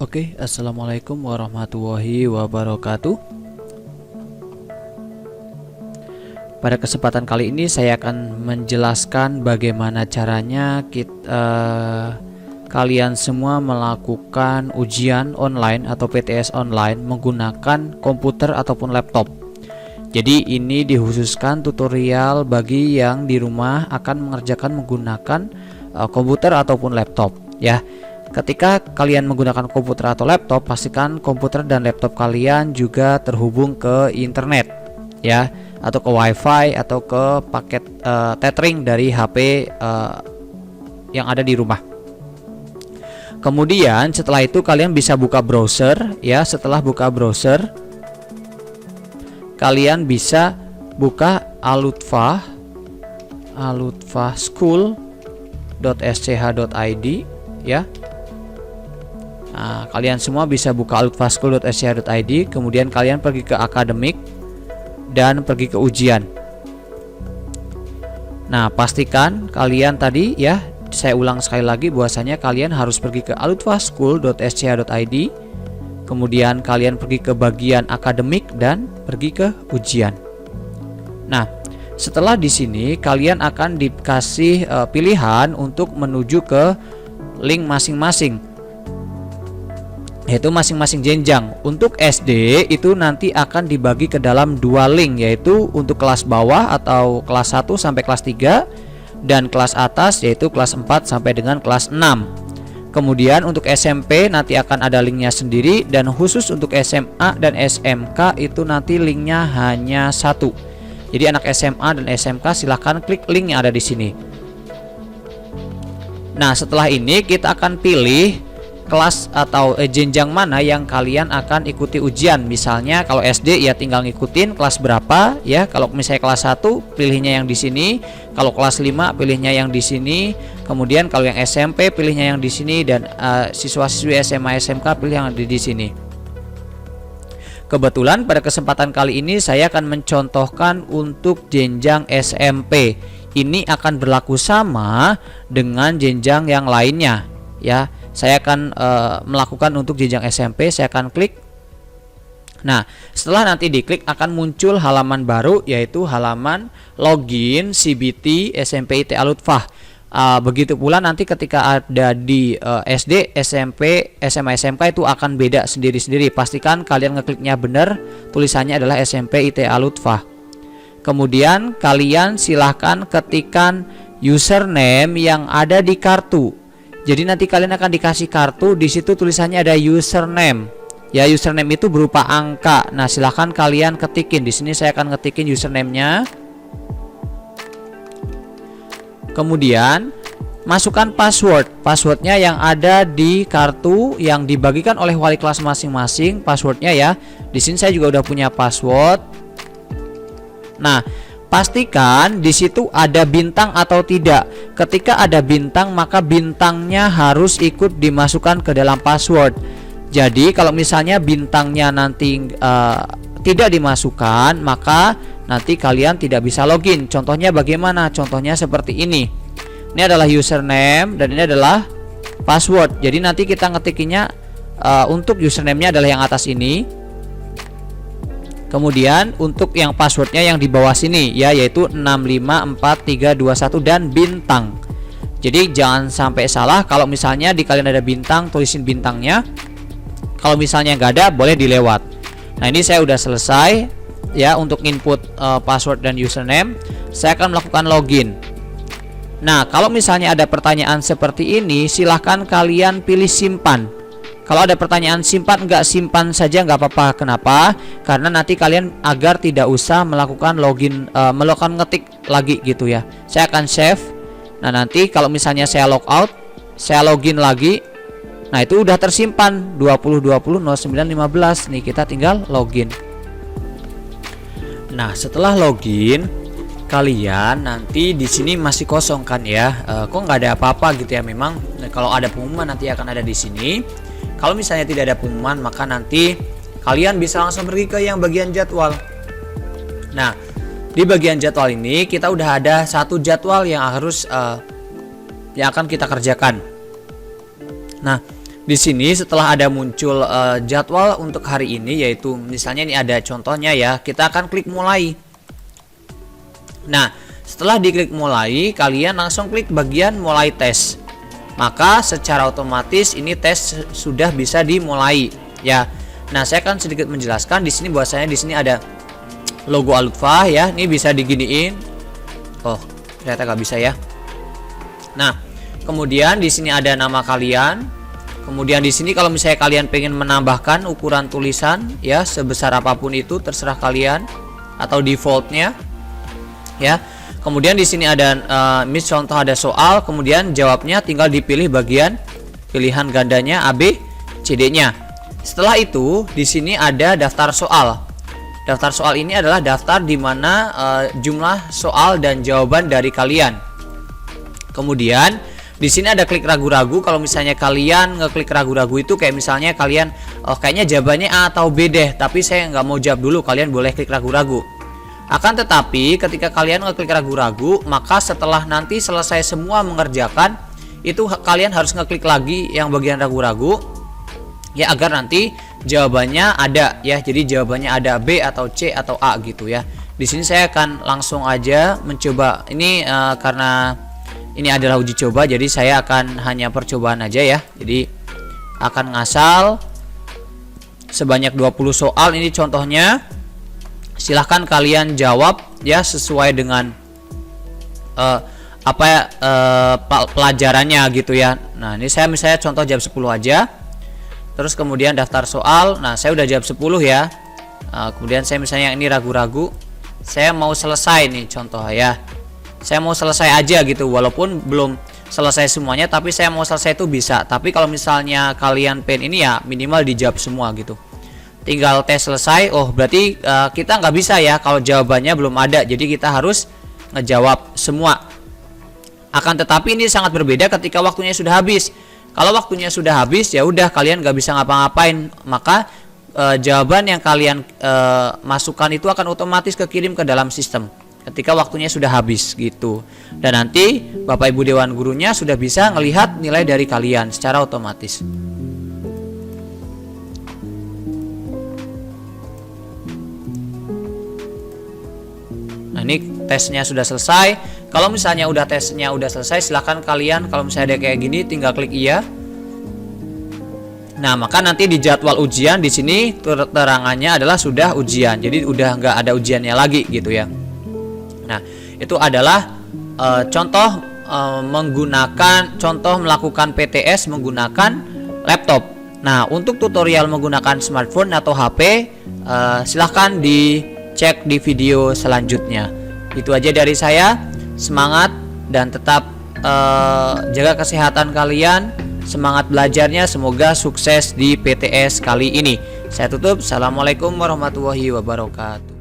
Oke, assalamualaikum warahmatullahi wabarakatuh. Pada kesempatan kali ini saya akan menjelaskan bagaimana caranya kalian semua melakukan ujian online atau PTS online menggunakan komputer ataupun laptop. Jadi ini dikhususkan tutorial bagi yang di rumah akan mengerjakan menggunakan komputer ataupun laptop ya. Ketika kalian menggunakan komputer atau laptop, pastikan komputer dan laptop kalian juga terhubung ke internet ya, atau ke wifi atau ke paket tethering dari HP yang ada di rumah. Kemudian setelah itu kalian bisa buka browser ya. Setelah buka browser, kalian bisa buka alutfahschool.sch.id ya. Nah, kalian semua bisa buka alutfahschool.sch.id, kemudian kalian pergi ke akademik dan pergi ke ujian. Nah, pastikan kalian tadi ya, saya ulang sekali lagi bahwasanya kalian harus pergi ke alutfahschool.sch.id, kemudian kalian pergi ke bagian akademik dan pergi ke ujian. Nah, setelah di sini kalian akan dikasih pilihan untuk menuju ke link masing-masing, yaitu masing-masing jenjang. Untuk SD itu nanti akan dibagi ke dalam dua link, yaitu untuk kelas bawah atau kelas 1 sampai kelas 3 dan kelas atas yaitu kelas 4 sampai dengan kelas 6. Kemudian untuk SMP nanti akan ada linknya sendiri, dan khusus untuk SMA dan SMK itu nanti linknya hanya satu. Jadi anak SMA dan SMK silahkan klik link yang ada di sini. Nah, setelah ini kita akan pilih kelas atau jenjang mana yang kalian akan ikuti ujian. Misalnya kalau SD ya tinggal ngikutin kelas berapa ya. Kalau misalnya kelas 1 pilihnya yang di sini, kalau kelas 5 pilihnya yang di sini. Kemudian kalau yang SMP pilihnya yang di sini, dan siswa-siswi SMA SMK pilih yang ada di sini. Kebetulan pada kesempatan kali ini saya akan mencontohkan untuk jenjang SMP. Ini akan berlaku sama dengan jenjang yang lainnya ya. Saya akan melakukan untuk jenjang SMP. Saya akan klik. Nah, setelah nanti diklik akan muncul halaman baru, yaitu halaman login CBT SMP IT Alutfah. Begitu pula nanti ketika ada di SD, SMP, SMA, SMK itu akan beda sendiri-sendiri. Pastikan kalian ngekliknya benar, tulisannya adalah SMP IT Alutfah. Kemudian kalian silahkan ketikkan username yang ada di kartu. Jadi nanti kalian akan dikasih kartu, di situ tulisannya ada username. Ya, username itu berupa angka. Nah, silahkan kalian ketikin. Di sini saya akan ngetikin username-nya. Kemudian masukkan password. Passwordnya yang ada di kartu yang dibagikan oleh wali kelas masing-masing. Passwordnya ya. Di sini saya juga udah punya password. Nah, pastikan di situ ada bintang atau tidak. Ketika ada bintang, maka bintangnya harus ikut dimasukkan ke dalam password. Jadi kalau misalnya bintangnya nanti tidak dimasukkan, maka nanti kalian tidak bisa login. Contohnya bagaimana? Contohnya seperti ini. Ini adalah username dan ini adalah password. Jadi nanti kita ngetikinnya untuk username-nya adalah yang atas ini. Kemudian untuk yang passwordnya yang di bawah sini ya, yaitu 654321 dan bintang. Jadi jangan sampai salah. Kalau misalnya di kalian ada bintang, tulisin bintangnya. Kalau misalnya nggak ada, boleh dilewat. Nah, ini saya udah selesai ya untuk input password dan username. Saya akan melakukan login. Nah, kalau misalnya ada pertanyaan seperti ini, silahkan kalian pilih simpan. Kalau ada pertanyaan simpan, enggak, simpan saja nggak apa-apa. Kenapa? Karena nanti kalian agar tidak usah melakukan login, melakukan ngetik lagi gitu ya. Saya akan save. Nah, nanti kalau misalnya saya logout, saya login lagi. Nah, itu udah tersimpan 20200915. Nih, kita tinggal login. Nah, setelah login, kalian nanti di sini masih kosong kan ya. Kok nggak ada apa-apa gitu ya. Memang kalau ada pengumuman nanti akan ada di sini. Kalau misalnya tidak ada pengumuman, maka nanti kalian bisa langsung pergi ke yang bagian jadwal. Nah, di bagian jadwal ini kita udah ada satu jadwal yang harus yang akan kita kerjakan. Nah, di sini setelah ada muncul jadwal untuk hari ini, yaitu misalnya ini ada contohnya ya, kita akan klik mulai. Nah, setelah diklik mulai, kalian langsung klik bagian mulai tes. Maka secara otomatis ini tes sudah bisa dimulai ya. Nah, saya akan sedikit menjelaskan di sini bahwasanya di sini ada logo Al-Lutfah ya. Ini bisa diginiin. Oh, ternyata nggak bisa ya. Nah, kemudian di sini ada nama kalian. Kemudian di sini kalau misalnya kalian pengen menambahkan ukuran tulisan ya sebesar apapun itu terserah kalian atau defaultnya ya. Kemudian di sini ada contoh ada soal, kemudian jawabnya tinggal dipilih bagian pilihan gandanya A, B, C, D-nya. Setelah itu di sini ada daftar soal. Daftar soal ini adalah daftar di mana jumlah soal dan jawaban dari kalian. Kemudian di sini ada klik ragu-ragu. Kalau misalnya kalian ngeklik ragu-ragu itu kayak misalnya kalian kayaknya jawabannya A atau B deh, tapi saya nggak mau jawab dulu, kalian boleh klik ragu-ragu. Akan tetapi ketika kalian ngeklik ragu-ragu, maka setelah nanti selesai semua mengerjakan itu kalian harus ngeklik lagi yang bagian ragu-ragu ya, agar nanti jawabannya ada ya. Jadi jawabannya ada B atau C atau A gitu ya. Di sini saya akan langsung aja mencoba ini karena ini adalah uji coba, jadi saya akan hanya percobaan aja ya. Jadi akan ngasal sebanyak 20 soal ini contohnya. Silahkan kalian jawab ya sesuai dengan pelajarannya gitu ya. Nah, ini saya misalnya contoh jam 10 aja. Terus kemudian daftar soal. Nah, saya udah jam 10 ya. Kemudian saya misalnya yang ini ragu-ragu. Saya mau selesai nih contoh ya. Saya mau selesai aja gitu, walaupun belum selesai semuanya, tapi saya mau selesai itu bisa. Tapi kalau misalnya kalian pengen ini ya minimal dijawab semua gitu. Tinggal tes selesai. Oh, berarti kita nggak bisa ya kalau jawabannya belum ada. Jadi kita harus ngejawab semua. Akan tetapi ini sangat berbeda ketika waktunya sudah habis. Kalau waktunya sudah habis ya udah kalian nggak bisa ngapa-ngapain. Maka jawaban yang kalian masukkan itu akan otomatis kekirim ke dalam sistem ketika waktunya sudah habis gitu. Dan nanti Bapak Ibu Dewan Gurunya sudah bisa melihat nilai dari kalian secara otomatis. Nah, ini tesnya sudah selesai. Kalau misalnya tesnya udah selesai, silahkan kalian kalau misalnya ada kayak gini tinggal klik iya. Nah, maka nanti di jadwal ujian di sini terangannya adalah sudah ujian. Jadi udah nggak ada ujiannya lagi gitu ya. Nah, itu adalah contoh melakukan PTS menggunakan laptop. Nah, untuk tutorial menggunakan smartphone atau HP silahkan dicek di video selanjutnya. Itu aja dari saya. Semangat dan tetap jaga kesehatan kalian. Semangat belajarnya, semoga sukses di PTS kali ini. Saya tutup. Assalamualaikum warahmatullahi wabarakatuh.